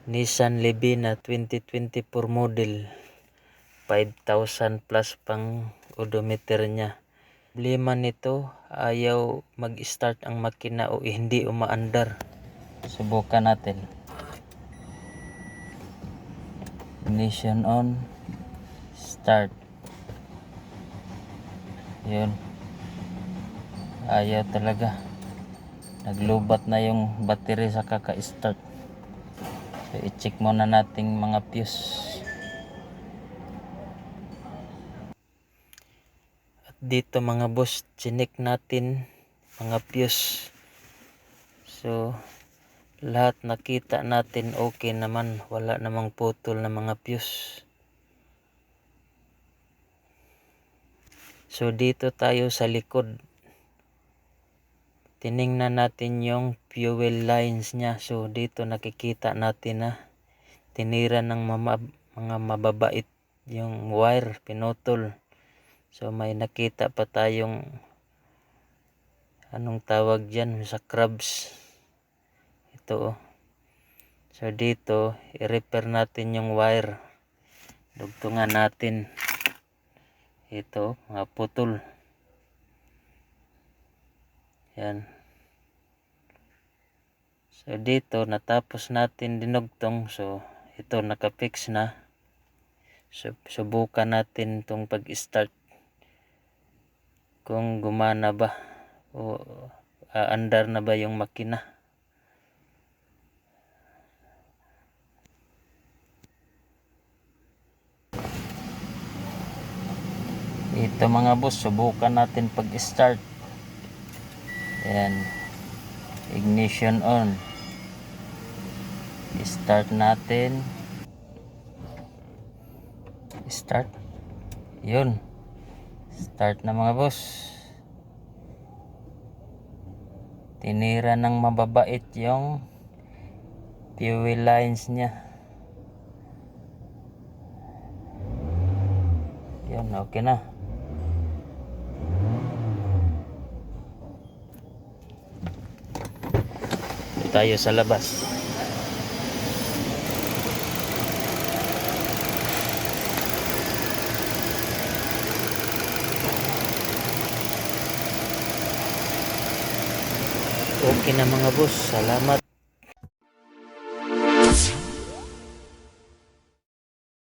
Nissan Livina 2024 model. 5,000 plus pang odometer niya. Problema nito, ayaw mag-start ang makina o hindi umaandar. Subukan natin. Ignition on. Start. Yun. Ayaw talaga. Naglubat na yung battery sa kaka-start. So, i-check muna nating mga fuse. At dito mga boss, chinek natin mga fuse. So, lahat nakita natin okay naman. Wala namang putol na mga fuse. So, dito tayo sa likod. Tiningnan natin yung fuel lines niya. So, dito nakikita natin na tinira ng mga mababait yung wire, pinutol. So, may nakita pa tayong anong tawag dyan sa crabs. Ito. So, dito, i-repair natin yung wire. Dugtungan natin. Ito, mga putol. Yan. So, dito, natapos natin dinugtong. So, ito, nakapix na. So, subukan natin itong pag-start. Kung gumana ba. O aandar na ba yung makina. Ito mga boss, subukan natin pag-start. Ayan. Ignition on. Start natin. Start. Yun. Start na mga boss. Tinira ng mababait yung fuel lines niya. Yun, okay na. Tayo sa labas. Okay na mga boss, salamat.